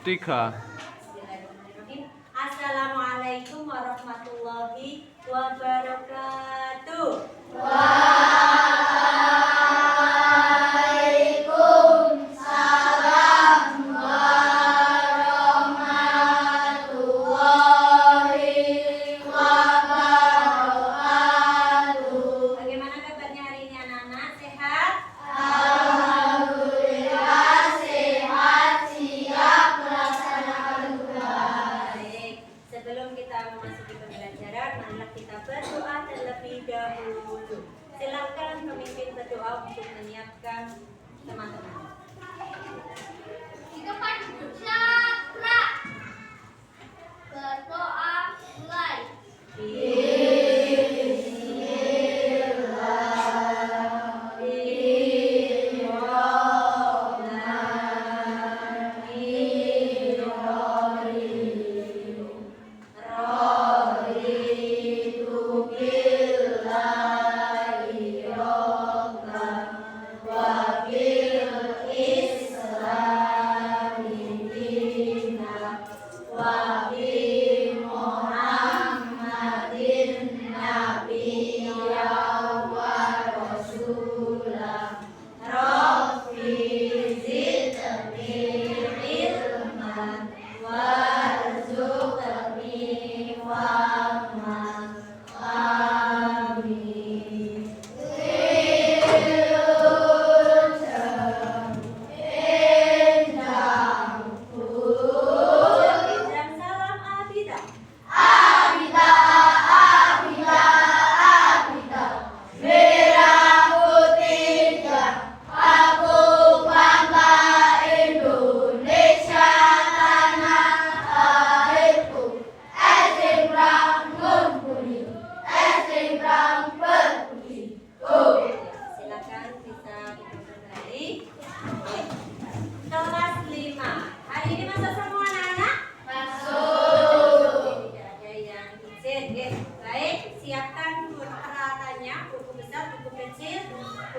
3. Assalamualaikum warahmatullahi wabarakatuh. Silakan pemimpin berdoa untuk menyiapkan teman-teman. Berdoa mulai.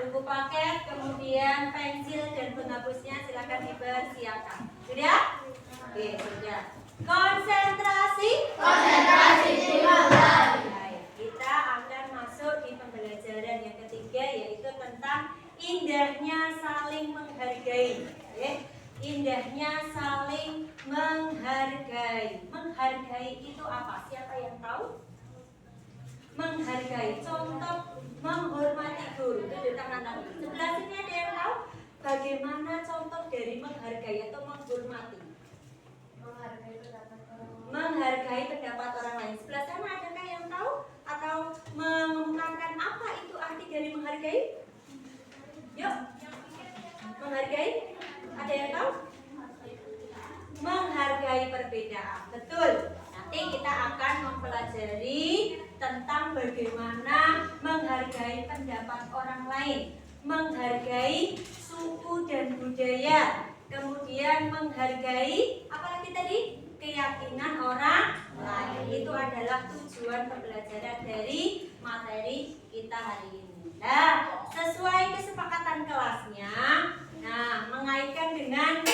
Buku paket, kemudian pensil dan penghapusnya silakan dipersiapkan. Sudah? Oke, sudah. Konsentrasi. Baik, kita akan masuk di pembelajaran yang ketiga, yaitu tentang indahnya saling menghargai. Indahnya saling menghargai. Menghargai itu apa? Siapa yang tahu? Menghargai, contoh menghormati guru. Tunjuk tangan kamu. Sebelah sini ada yang tahu bagaimana contoh dari menghargai atau menghormati? Menghargai pendapat orang lain. Sebelah sana adakah yang tahu atau mengungkapkan apa itu arti dari menghargai? Yuk, menghargai. Ada yang tahu? Menghargai perbedaan. Betul. Nanti kita akan mempelajari tentang bagaimana menghargai pendapat orang lain, menghargai suku dan budaya, kemudian menghargai apalagi tadi? Keyakinan orang lain. Itu adalah tujuan pembelajaran dari materi kita hari ini. Nah, sesuai kesepakatan kelasnya, mengaitkan dengan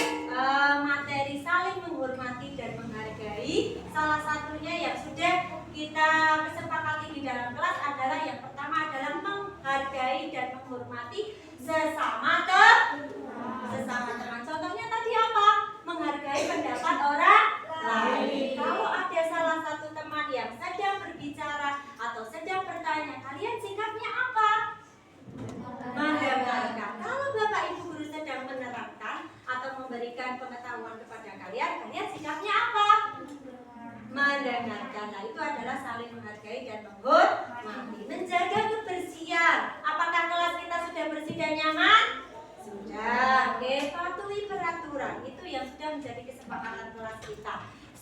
materi saling menghormati dan menghargai, salah satunya yang sudah kita kesepakati di dalam kelas adalah yang pertama adalah menghargai dan menghormati sesama teman. Contohnya tadi apa? Menghargai pendapat orang lain. Kalau ada salah satu teman yang sedang berbicara atau sedang bertanya, kalian sikapnya apa? Mendengarkan. Kalau Bapak Ibu guru sedang menerangkan atau memberikan pengetahuan kepada kalian sikapnya apa? Mendengarkan. Nah, itu adalah saling menghargai dan menghormati. Menjaga kebersihan. Apakah kelas kita sudah bersih dan nyaman? Sudah. Oke, patuhi peraturan. Itu yang sudah menjadi kesepakatan kelas kita.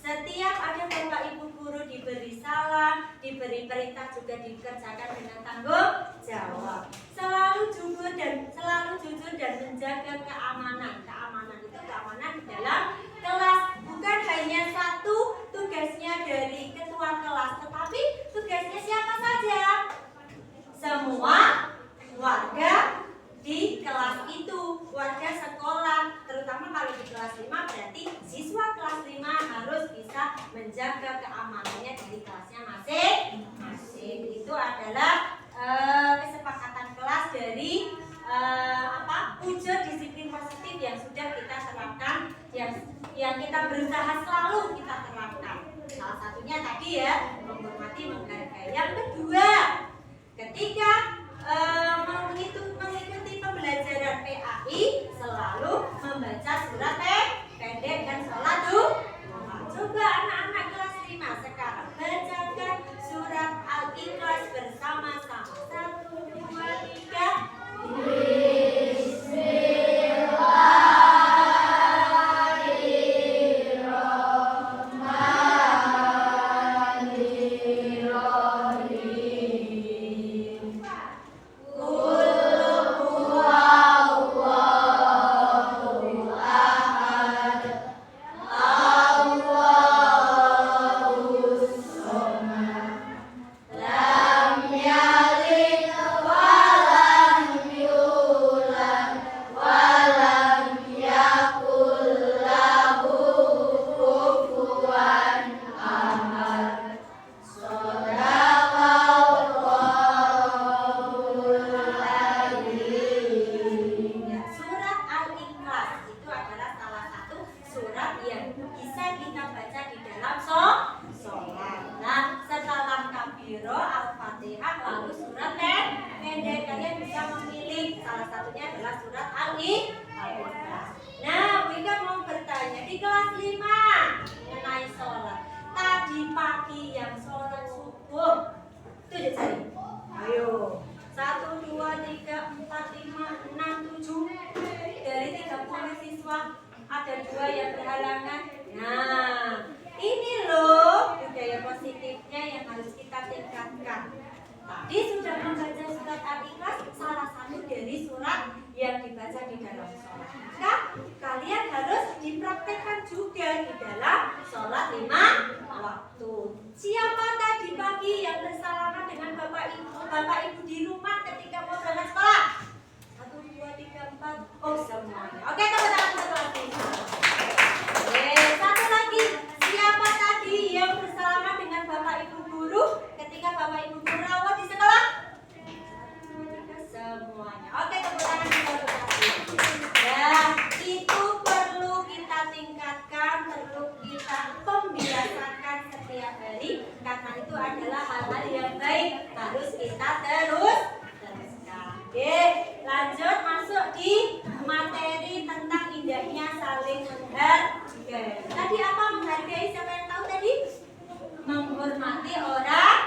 Setiap ada Bapak Ibu guru diberi salam, diberi perintah juga dikerjakan dengan tanggung jawab. Selalu jujur dan menjaga keamanan. Keamanan itu keamanan di dalam kelas. Bukan hanya satu tugasnya dari ketua kelas, tetapi tugasnya siapa saja? Semua warga di kelas itu, warga sekolah, terutama kalau di kelas 5 berarti siswa kelas menjaga keamanannya dari kelasnya masing-masing. Itu adalah kesepakatan kelas dari wujud disiplin positif yang sudah kita terapkan, yang kita berusaha selalu kita terapkan. Salah satunya tadi ya, menghormati, menghargai. Yang kedua, ketika mengikuti pembelajaran PAI, selalu membaca surat pendek dan sholat duha. Coba anak-anak kelas 5 sekarang bacakan surat Al-Ikhlas bersama-sama. 1, 2, 3. Nah, Wika mau bertanya di kelas 5 mengenai sholat. Tadi pagi yang sholat subuh itu dicari. Ayo, 1, 2, 3, 4, 5, 6, 7. Dari 30 siswa ada 2 yang berhalangan. Nah, ini loh budaya positifnya yang harus kita tingkatkan. Tadi sudah membaca surat Al-Ikhlas, salah satu dari surat yang dibaca di dalam sholat. Maka kalian harus dipraktekkan juga di dalam sholat 5 waktu. Siapa tadi pagi yang bersalaman dengan bapak ibu di rumah ketika mau berangkat sekolah? 1, 2, 3, 4. Oh, semuanya. Oke, tepuk tangan satu lagi. Satu lagi. Siapa tadi yang bersalaman dengan bapak ibu guru ketika bapak ibu guru rawat di sekolah? Semuanya. Oke, tepuk tangan satu lagi. Ya, itu perlu kita tingkatkan, perlu kita pembiasakan setiap hari, karena itu adalah hal-hal yang baik, harus kita teruskan. Oke, lanjut masuk di materi tentang indahnya saling menghargai. Tadi apa menghargai? Siapa yang tahu tadi? Menghormati orang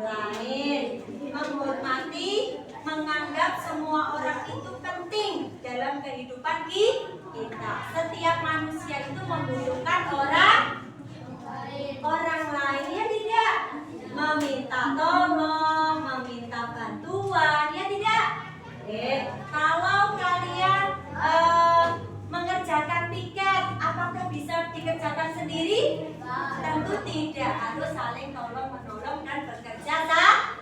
lain, menghormati, menganggap semua orang itu penting dalam kehidupan kita. Setiap manusia itu membutuhkan orang lain, ya tidak? Meminta tolong, meminta bantuan, ya tidak? Kalau kalian mengerjakan piket, apakah bisa dikerjakan sendiri? Tentu tidak, harus saling tolong-menolong dan bekerja sama.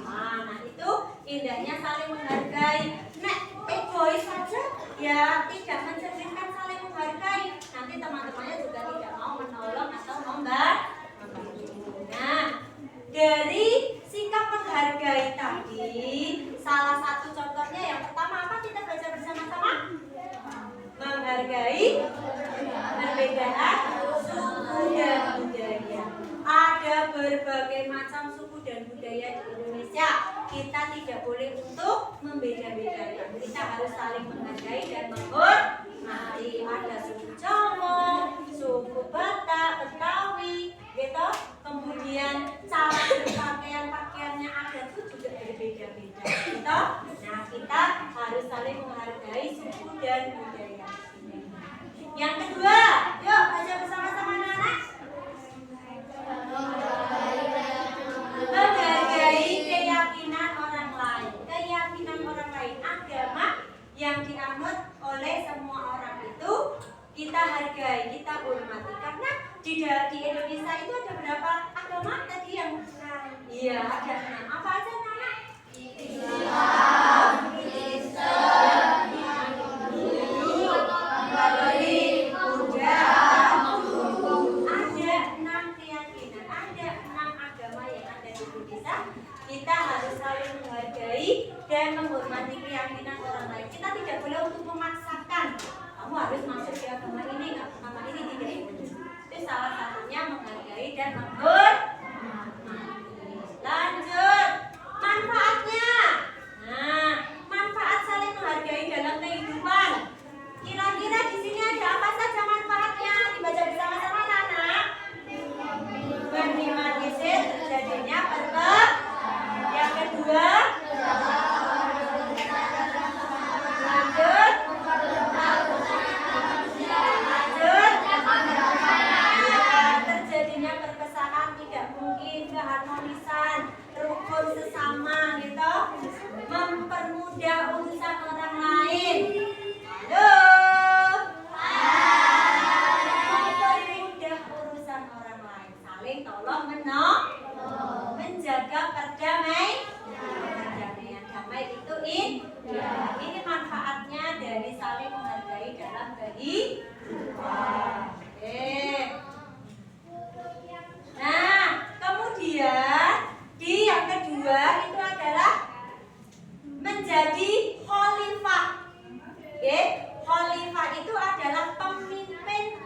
Nah, itu indahnya saling menghargai. Nek egois saja ya tidak mencerminkan saling menghargai. Nanti teman-temannya juga tidak mau menolong atau membantu. Nah, dari sikap menghargai tadi, salah satu contohnya yang pertama apa kita baca bersama-sama? Menghargai perbedaan suku dan budaya. Ada berbagai macam suku dan budaya di Indonesia. Kita tidak boleh untuk membeda-bedakan. Kita harus saling menghargai dan menghormati. Ada suku Jawa, suku Batak, Betawi, gitu. Kemudian cara pakaiannya ada tuh juga berbeda-beda, gitu. Nah, kita harus saling menghargai suku dan budaya. Yang kedua, yuk baca bersama-sama anak-anak. Menghargai keyakinan orang lain. Keyakinan orang lain, agama yang dianut oleh semua orang itu kita hargai, kita hormati. Karena di Indonesia itu ada berapa agama tadi yang iya ada 6. Apa aja nama? Islam, Kristen, Hindu, Katolik, Buddha. Ada 6 keyakinan. dan menghormati. Lanjut, manfaatnya. Nah, manfaat saling menghargai dalam kehidupan. Kira-kira di sini ada apa saja manfaatnya? Dibaca bersama-sama, anak. Minimalisir terjadinya perkelahian. Yang kedua, lanjut. Terjadinya perpecahan tidak mungkin, keharmonisan, rukun sesama gitu, mempermudah urusan orang lain. Halo, mempermudah urusan orang lain, saling tolong menolong, menjaga perdamaian. Damai itu ini manfaatnya dari saling menghargai dalam kehidupan. Nah, kemudian di yang kedua itu adalah menjadi khalifah. Khalifah itu adalah pemimpin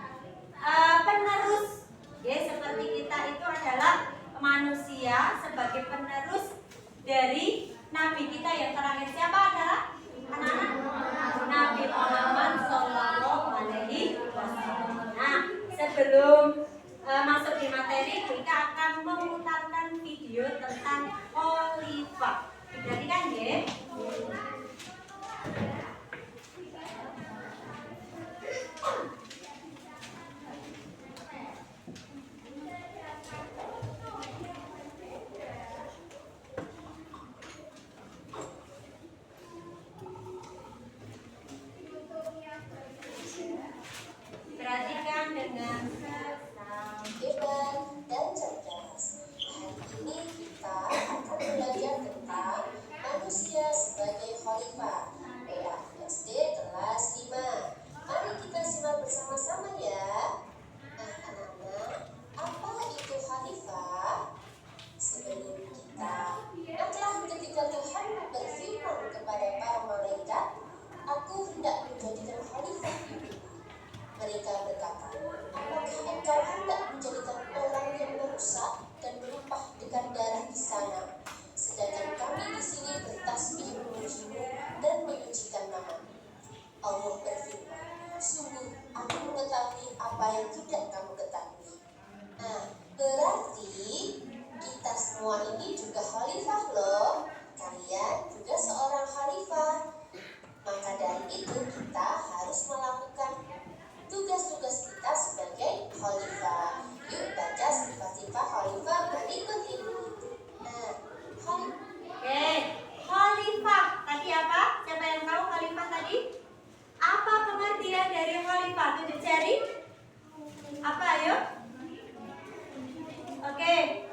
penerus. Seperti kita itu adalah manusia sebagai penerus dari Nabi kita yang terakhir. Siapa adalah? Anak-anak? Nabi Muhammad Sallallahu Alaihi Wasallam. Nah, sebelum masuk di materi, kita akan memutarkan video tentang khalifah. Diperhatikan ya. Perhatikan dengan hebat dan cerdas. Hari ini kita akan belajar tentang manusia sebagai khalifah. SD kelas 5. Mari kita simak bersama-sama ya. Nah, anak-anak, apa itu khalifah? Sebelum kita ketika Tuhan berfirman kepada para malaikat, "Aku hendak menjadikan khalifah." Mereka berkata, "Apakah engkau hendak menjadikan orang yang merusak dan menumpahkan darah di sana, sedangkan kami di sini bertasbih memujimu dan menyucikan nama?" Allah berfirman, "Sungguh aku mengetahui apa yang tidak kamu ketahui." Nah, berarti kita semua ini juga khalifah loh. Kalian juga seorang khalifah. Maka dari itu kita harus melakukan tugas-tugas kita sebagai khalifah. Yuk baca sifat-sifat khalifah berikut ini. Nah, Khalifah tadi apa? Siapa yang tahu khalifah tadi? Apa pengertian dari khalifah? Tunjuk jari. Apa ayo? Oke.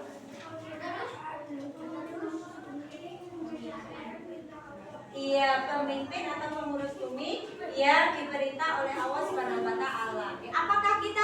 Ia pemimpin atau pengurus bumi yang diperintah oleh Allah Subhanahu wa taala. Apakah kita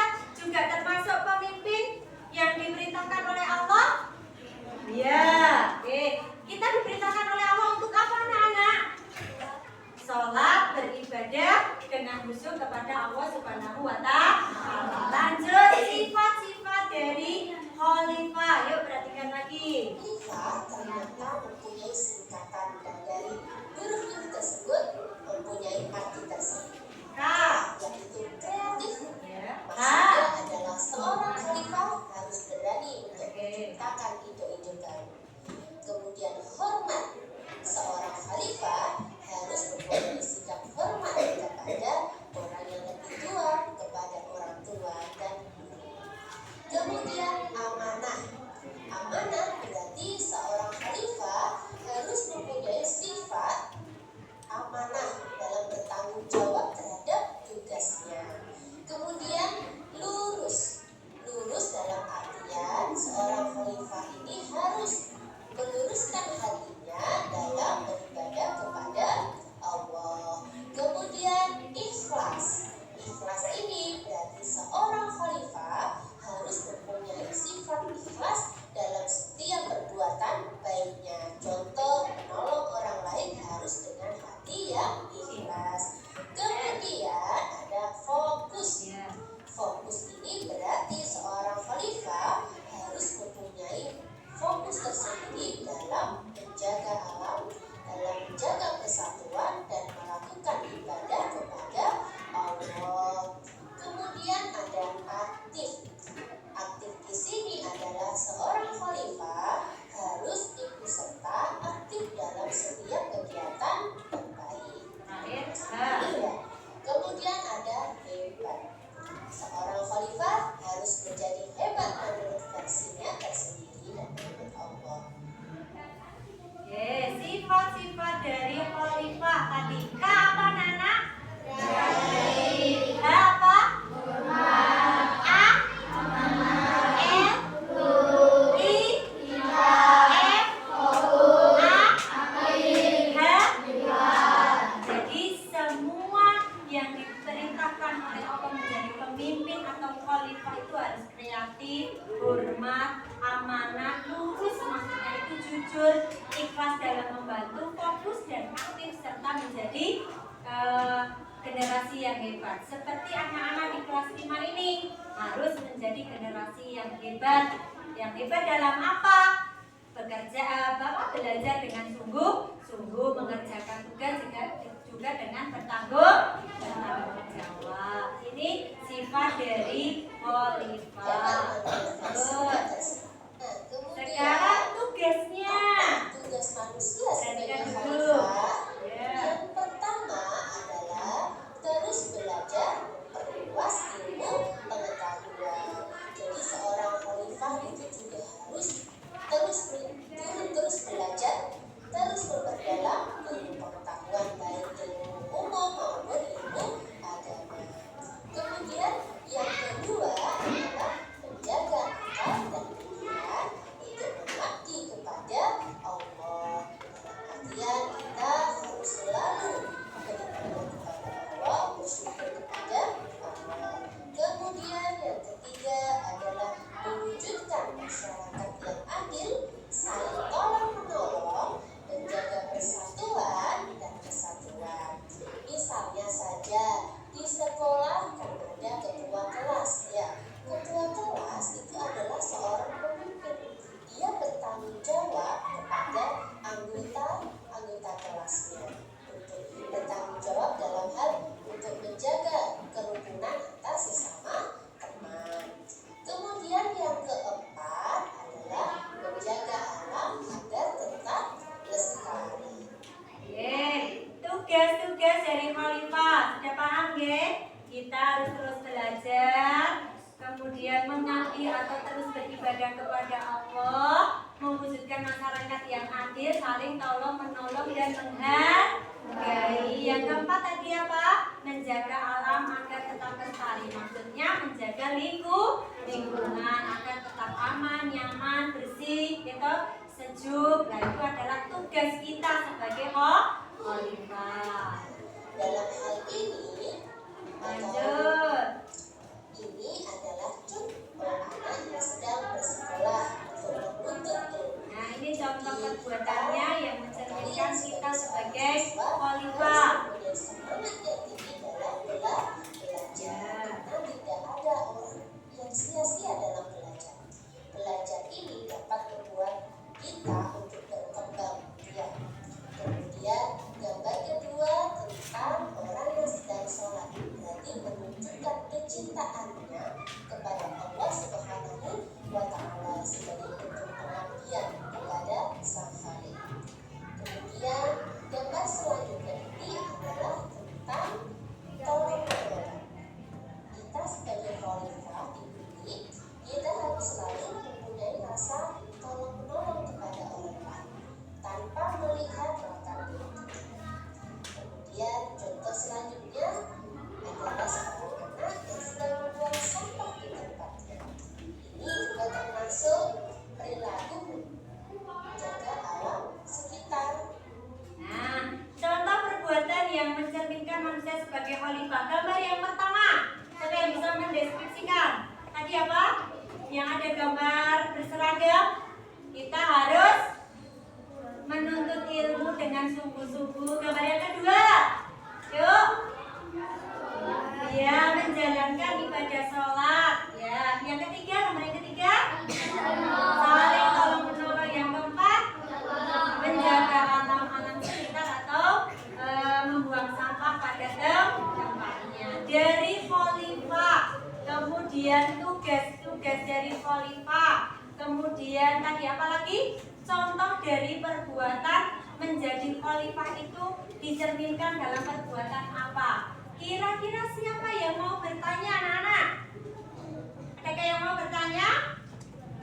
khalifah itu harus kreatif, hormat, amanah, lurus, maksudnya itu jujur, ikhlas dalam membantu, fokus dan aktif serta menjadi generasi yang hebat. Seperti anak-anak di kelas 5 ini harus menjadi generasi yang hebat. Yang hebat dalam apa? Bekerja, Bapak belajar dengan sungguh mengerjakan tugas juga dengan bertanggung jawab. Ini sifat dari khalifah. Sekarang tugasnya. Tugas manusia sebagai Perhatikan dulu. khalifah Ya. yang pertama adalah terus belajar, perluas ilmu pengetahuan. Jadi seorang khalifah itu juga harus terus belajar, terus memperdalam ilmu pengetahuan, baik ilmu umum maupun ilmu agama. Kemudian yang kedua adalah menjaga akal dan pikiran untuk mengabdi kepada Allah. Artian kita harus selalu beribadah kepada Allah, bersyukur kepada Allah. Kemudian yang ketiga adalah mewujudkan masyarakat yang adil, saling tolong menolong, menjaga persatuan dan kesatuan. Misalnya saja di sekolah kan ada ketua kelas ya. Ketua kelas itu adalah seorang pemimpin. Dia bertanggung jawab kepada anggota kelasnya untuk bertanggung jawab dalam hal untuk menjaga kerukunan antar sesama teman. Kemudian yang keempat adalah menjaga alam agar tetap lestari. Tugas-tugas dari khalifah sudah paham ya? Kita harus terus belajar, kemudian mengabdi atau terus beribadah kepada Allah, mewujudkan masyarakat yang adil, saling tolong menolong dan menghargai. Yang keempat tadi apa? Menjaga alam agar tetap lestari. Maksudnya menjaga lingkungan agar tetap aman, nyaman, bersih, gitu, sejuk. Nah itu adalah tugas kita sebagai khalifah. Dalam hal ini Lanjut. ini adalah contoh anak yang sedang bersekolah untuk menuntut ilmu. Nah ini contoh perbuatannya yang mencerminkan kita sebagai khalifah. Kemudian semangat yang tinggi dalam belajar. Karena tidak ada orang yang sia-sia dalam belajar. Belajar ini dapat membuat kita untuk berkembang biak. Kemudian gambar kedua tentang orang yang sedang sholat, berarti menunjukkan kecintaannya kepada Allah Subhanahu wa Ta'ala sebagai bentuk pengabdian kepada Sang Khalik. Kemudian gambar selanjutnya ini adalah tentang tolong menolong. Kita sebagai khalifah ini, kita harus selalu mempunyai rasa tolong menolong kepada orang lain tanpa melihat latar belakang. Kemudian contoh selanjutnya adalah seorang anak yang sedang membuang sampah di tempatnya. Ini juga termasuk perilaku menjaga alam sekitar. Nah, contoh perbuatan yang mencerminkan manusia sebagai khalifah. Gambar yang pertama, siapa yang bisa mendeskripsikan? Tadi apa? Yang ada gambar berseragam. Kita harus menuntut ilmu dengan sungguh-sungguh. Gambar yang kedua, yuk. Ya, menjalankan ibadah sholat. Ya, yang ketiga, gambar yang ketiga, saling tolong menolong. Yang keempat, menjaga alam-alam sekitar atau membuang sampah pada tempatnya. Dari khalifah, kemudian tugas-tugas dari khalifah, kemudian tadi apa lagi? Contoh dari perbuatan menjadi khalifah itu dicerminkan dalam perbuatan apa? Kira-kira siapa yang mau bertanya, anak-anak? Adakah yang mau bertanya?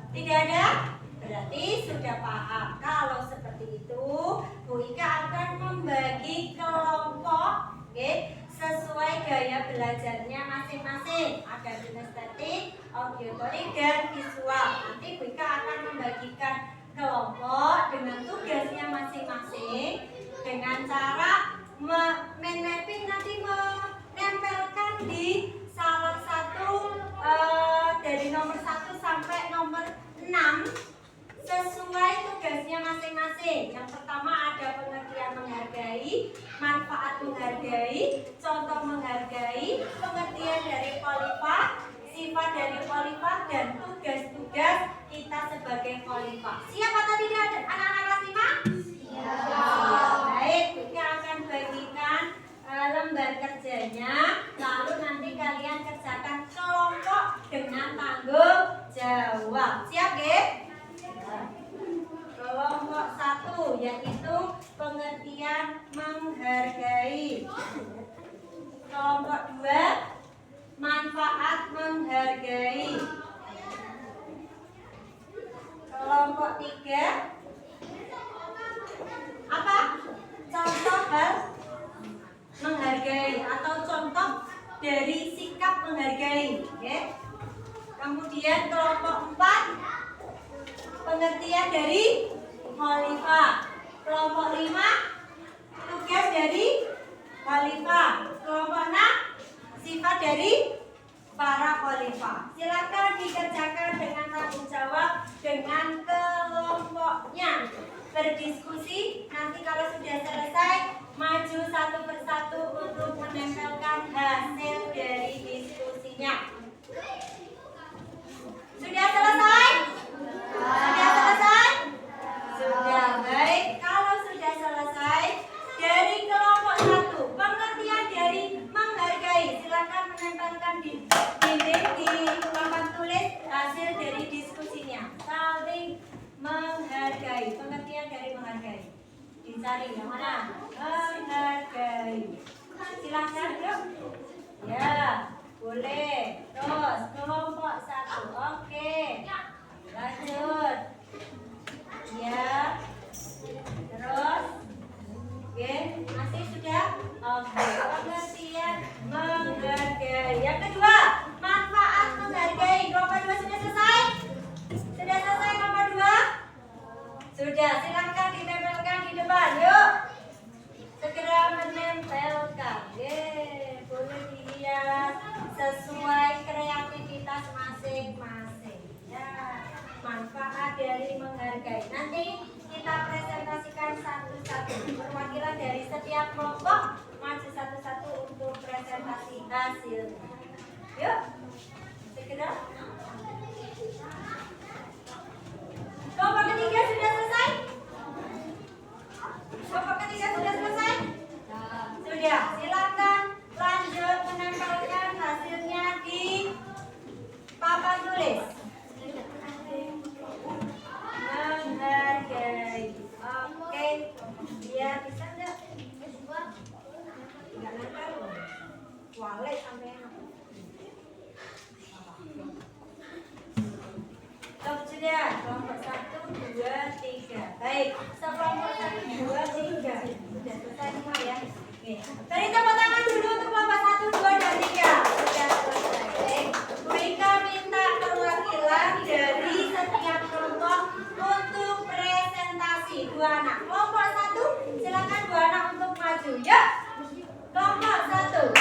Tidak ada? Berarti sudah paham. Kalau seperti itu, Bu Ika akan membagi kelompok, sesuai gaya belajarnya masing-masing. Ada kinestetik, auditorik, dan visual. Nanti Bu Ika akan membagikan kelompok dengan tugasnya masing-masing dengan cara mapping, nanti menempelkan di salah satu nomor 1 sampai nomor 6 sesuai tugasnya masing-masing. Yang pertama ada pengertian menghargai, manfaat menghargai, contoh menghargai, pengertian dari khalifah, sifat dari khalifah, dan tugas-tugas kita sebagai khalifah. Siap atau tidak anak-anak kelas 5? Siap. Baik, kita akan bagikan lembar kerjanya, lalu nanti kalian kerjakan kelompok dengan tanggung jawab. Siap, Gek? Kelompok 1 yaitu pengertian menghargai. Kelompok 2 manfaat menghargai. Kelompok 3 apa? Contoh hal menghargai atau contoh dari sikap menghargai, ya. Kemudian kelompok 4 pengertian dari khalifah. Kelompok 5 tugas dari khalifah. Kelompok 6 sifat dari para khalifah. Silakan dikerjakan dengan tanggung jawab dengan kelompoknya. Berdiskusi, nanti kalau sudah selesai maju satu persatu untuk menempelkan hasil dari diskusinya. Sudah selesai? Sudah selesai? Sudah. Baik, kalau sudah selesai dari kelompok 1 pengertian dari menghargai, silakan menempelkan di dinding di papan tulis hasil dari diskusinya. Saling menghargai, pengertian dari menghargai. Dicari yang mana? Menghargai. Silakan yuk. Ya, boleh. Terus kelompok 1. Oke. Lanjut. Ya. Terus. Oke, masih sudah? Oke. Pengertian menghargai. Yang kedua, manfaat menghargai. Kelompok 2 sudah selesai? Sudah selesai kelompok 2? Sudah, silakan ditempelkan di depan. Yuk. Segera menempelkan. Boleh dilihat sesuai kreativitas masing-masing. Ya, manfaat dari menghargai. Nanti kita presentasikan satu-satu. Perwakilan dari setiap kelompok maju satu-satu untuk presentasi hasilnya. Yuk, segera. Kelompok ketiga sudah selesai? Kelompok ketiga sudah selesai? Sudah, silakan lanjut menempelkan hasilnya di papan tulis. Menghargai. Oke, dia bisa enggak? Enggak nempel. Wale sampai sudah, kelompok 1, 2, 3. Baik, sekelompok 1, 2, 3. Sudah selesai semua ya. Oke. Beri tepuk tangan dulu untuk kelompok 1, 2, dan 3. Sudah selesai. Baik. Mereka minta perwakilan dari setiap kelompok untuk presentasi. 2 anak. Kelompok 1, silakan 2 anak untuk maju. Yuk. Kelompok 1.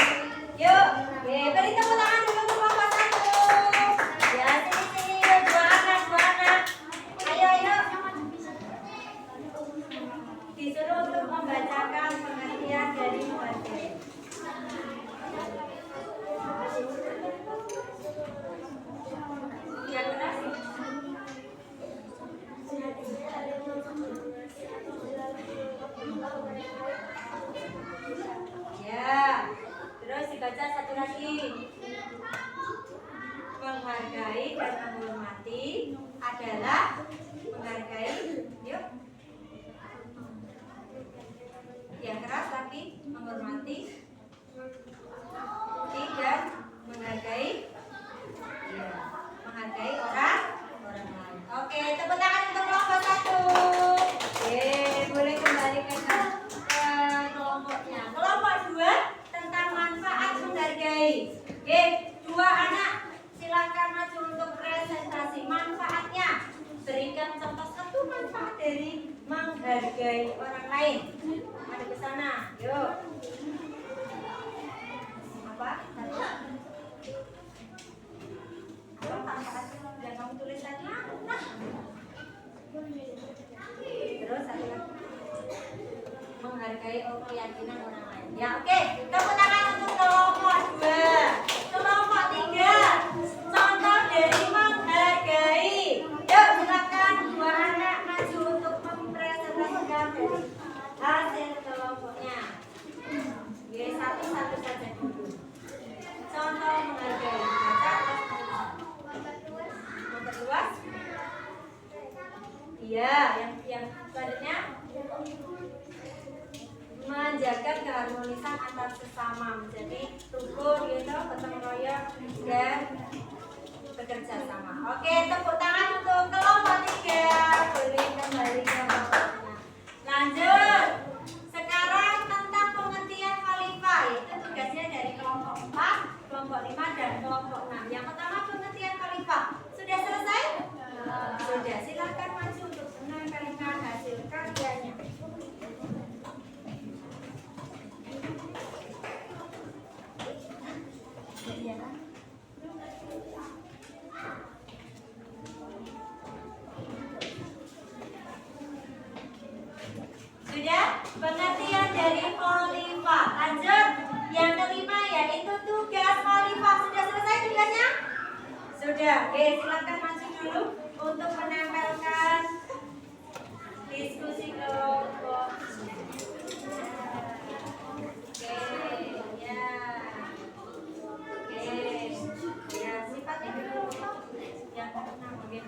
Yuk. Oke, beri tepuk tangan dulu untuk kelompok 1. Ya, sini-sini. Disuruh untuk membacakan pengertian dari menghargai. Ya, benar. Ya, terus dibaca satu lagi. Menghargai dan menghormati adalah menghargai. Yuk. Yang keras lagi, menghormati dan menghargai. Ya, menghargai orang lain. Oke, tepuk tangan untuk kelompok 1. Boleh kembali ke kelompoknya. Kelompok 2 tentang manfaat menghargai. 2 anak silakan maju untuk presentasi manfaatnya. Berikan contoh satu manfaat dari menghargai orang lain. Ada ke sana, yuk. Apa? Apa manfaat menghargai keyakinan orang lain. Ya, oke. Tepuk tangan untuk kelompok 2. Kelompok 3. Contoh dari menghargai. Yuk, silakan dua anak maju untuk mempresentasikan dari hasil kelompoknya. Oke, satu-satu saja dulu. Contoh menghargai. Baca memperluas. Iya, yang selanjutnya menjaga keharmonisan antar sesama, menjadi rukun gitu, gotong royong dan bekerja sama. Oke, tepuk tangan untuk kelompok 3. Boleh kembali ke kelompoknya. Lanjut. Sekarang tentang pengertian khalifah, itu tugasnya dari kelompok 4, kelompok 5 dan kelompok 6. Yang pertama pengertian khalifah. Sudah selesai? Sudah, silakan maju untuk menyampaikan hasil karyanya. Sudah? Pengertian dari khalifah. Lanjut. Yang kelima yaitu tugas khalifah. Sudah selesai tugasnya? Sudah. Oke, silakan maju dulu untuk menempelkan diskusi kelompok. Oke, ya. Oke, ya sifatnya dulu. Yang keenam, oke.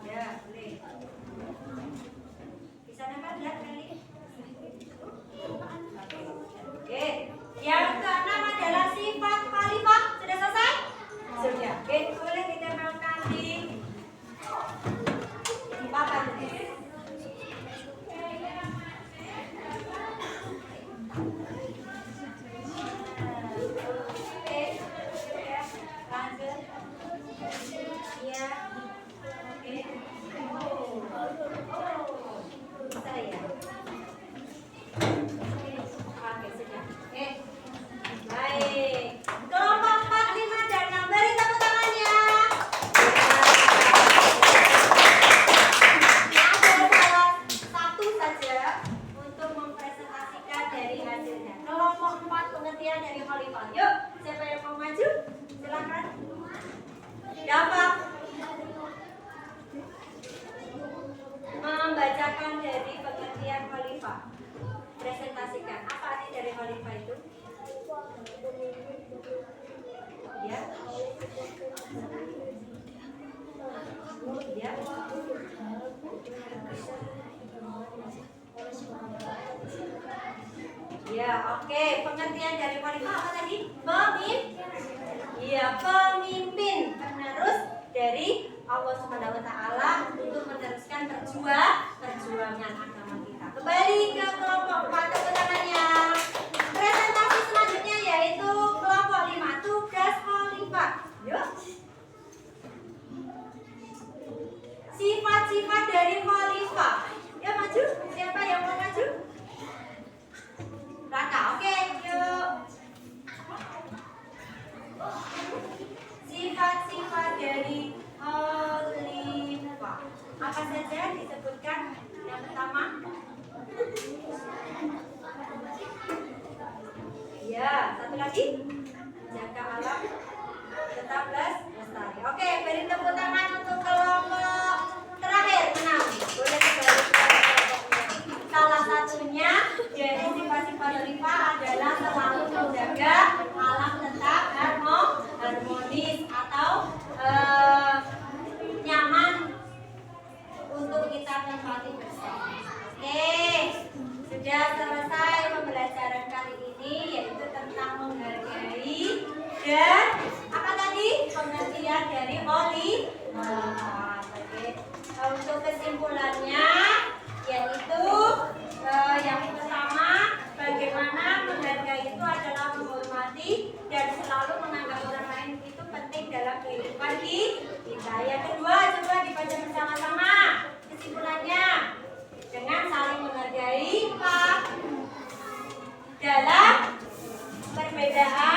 Ya, boleh. Bisa nempel lihat kali. Oke, yang keenam adalah sifat khalifah. Sudah selesai? Sudah. Oke, boleh ditempelkan di papan. Oke, lanjut. Iya. Oke. Bisa ya? Oke, sudah. Oke. Baik. Kelompok 4, 5 dan 6. Beri tepuk tangannya. Ada salah satu saja untuk mempresentasikan dari hasilnya. Kelompok 4 pengertian dari khalifah. Yuk, siapa yang mau maju? Silakan. Dapat membacakan dari pengertian khalifah. Presentasikan. Apa arti dari khalifah itu? Ya. Ya. Ya, oke. Pengertian dari khalifah apa tadi? Pemimpin. Iya, pemimpin penerus dari Allah Subhanahu wa taala untuk meneruskan perjuangan agama kita. Kembali ke kelompok 4, tepuk tangannya. Presentasi selanjutnya yaitu kelompok 5, tugas khalifah. Yuk. Sifat-sifat dari khalifah. Ya maju. Siapa yang mau maju? Raka. Oke, yuk. Sifat-sifat dari khalifah. Apa saja disebutkan? Yang pertama, ya, satu lagi, jaga alam, tetap lestari. Oke, beri tepuk tangan untuk kelompok terakhir 6. Boleh kembali ke kelompoknya. Salah satunya dari sifat-sifat khalifah adalah selalu menjaga alam tetap harmonis atau nyaman untuk kita nikmati bersama. Oke, sudah selesai pembelajaran kali ini yaitu tentang menghargai dan apa tadi? Pengertian dari khalifah. Oke. Untuk kesimpulannya yaitu yang pertama, bagaimana menghargai itu adalah menghormati dan selalu menganggap orang lain itu penting dalam kehidupan kita. Yang kedua, coba dibaca bersama-sama kesimpulannya. Dengan saling menghargai dalam perbedaan